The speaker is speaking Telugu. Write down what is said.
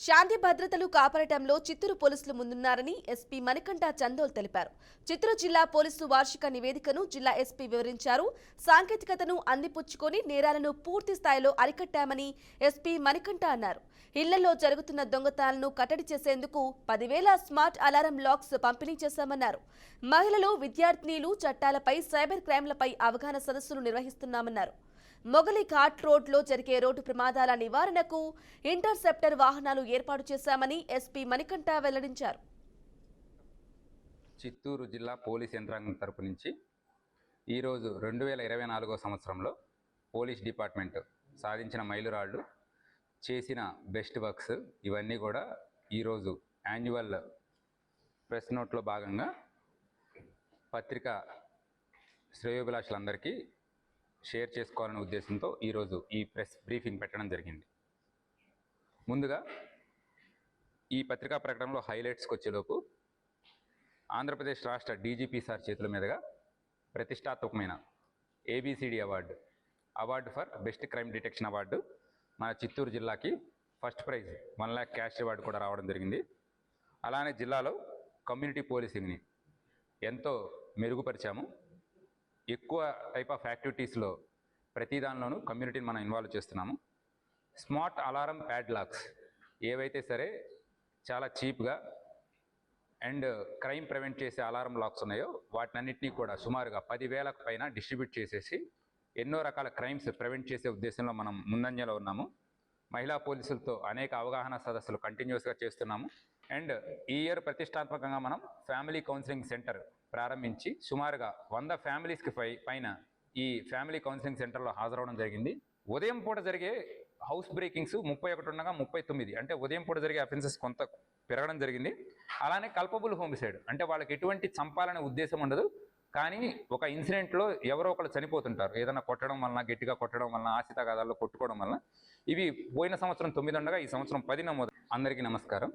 శాంతి భద్రతలు కాపాడటంలో చిత్తూరు పోలీసులు ముందున్నారని ఎస్పీ మణికంఠ చందోల్ తెలిపారు. చిత్తూరు జిల్లా పోలీసు వార్షిక నివేదికను జిల్లా ఎస్పీ వివరించారు. సాంకేతికతను అందిపుచ్చుకొని నేరాలను పూర్తి స్థాయిలో అరికట్టామని ఎస్పీ మణికంఠ అన్నారు. ఇళ్లలో జరుగుతున్న దొంగతనాలను కట్టడి చేసేందుకు 10,000 స్మార్ట్ అలారం లాక్స్ పంపిణీ చేశామన్నారు. మహిళలు, విద్యార్థినీలు చట్టాలపై, సైబర్ క్రైమ్లపై అవగాహన సదస్సులు నిర్వహిస్తున్నామన్నారు. మొగలి ఘాట్ రోడ్లో జరిగే రోడ్డు ప్రమాదాల నివారణకు ఇంటర్సెప్టర్ వాహనాలు ఏర్పాటు చేశామని ఎస్పీ మణికంఠ వెల్లడించారు. చిత్తూరు జిల్లా పోలీస్ యంత్రాంగం తరపు నుంచి ఈరోజు 2024 సంవత్సరంలో పోలీస్ డిపార్ట్మెంట్ సాధించిన మైలురాళ్ళు, చేసిన బెస్ట్ వర్క్స్ ఇవన్నీ కూడా ఈరోజు యాన్యువల్ ప్రెస్ నోట్లో భాగంగా పత్రిక శ్రేయోభిలాషులందరికీ షేర్ చేసుకోవాలనే ఉద్దేశంతో ఈరోజు ఈ ప్రెస్ బ్రీఫింగ్ పెట్టడం జరిగింది. ముందుగా ఈ పత్రికా ప్రకటనలో హైలైట్స్కి వచ్చేలోపు ఆంధ్రప్రదేశ్ రాష్ట్ర డీజీపీ సార్ చేతుల మీదుగా ప్రతిష్టాత్మకమైన ABCD award for best crime detection award మన చిత్తూరు జిల్లాకి first prize 1 lakh cash award కూడా రావడం జరిగింది. అలానే జిల్లాలో కమ్యూనిటీ పోలీసింగ్ని ఎంతో మెరుగుపరిచాము. ఎక్కువ టైప్ ఆఫ్ యాక్టివిటీస్లో ప్రతి దానిలోనూ కమ్యూనిటీని మనం ఇన్వాల్వ్ చేస్తున్నాము. స్మార్ట్ అలారం ప్యాడ్ లాక్స్ ఏవైతే సరే చాలా చీప్గా అండ్ క్రైమ్ ప్రివెంట్ చేసే అలారం లాక్స్ ఉన్నాయో వాటినన్నింటినీ కూడా సుమారుగా 10,000కు పైన డిస్ట్రిబ్యూట్ చేసేసి ఎన్నో రకాల క్రైమ్స్ ప్రివెంట్ చేసే ఉద్దేశంలో మనం ముందంజలో ఉన్నాము. మహిళా పోలీసులతో అనేక అవగాహన సదస్సులు కంటిన్యూస్గా చేస్తున్నాము. అండ్ ఈ ఇయర్ ప్రతిష్టాత్మకంగా మనం ఫ్యామిలీ కౌన్సిలింగ్ సెంటర్ ప్రారంభించి సుమారుగా 100 ఫ్యామిలీస్కి పైన ఈ ఫ్యామిలీ కౌన్సిలింగ్ సెంటర్లో హాజరవడం జరిగింది. ఉదయం పూట జరిగే హౌస్ బ్రేకింగ్స్ 31 ఉండగా 39, అంటే ఉదయం పూట జరిగే అఫెన్సెస్ కొంత పెరగడం జరిగింది. అలానే కల్పబుల్ హోమిసైడ్, అంటే వాళ్ళకి ఎటువంటి చంపాలనే ఉద్దేశం ఉండదు, కానీ ఒక ఇన్సిడెంట్లో ఎవరో ఒకరు చనిపోతుంటారు, ఏదైనా కొట్టడం వలన, గట్టిగా కొట్టడం వలన, ఆశితగాదాల్లో కొట్టుకోవడం వలన. ఇవి పోయిన సంవత్సరం 9 ఉండగా ఈ సంవత్సరం 10 నమోదు. అందరికీ నమస్కారం.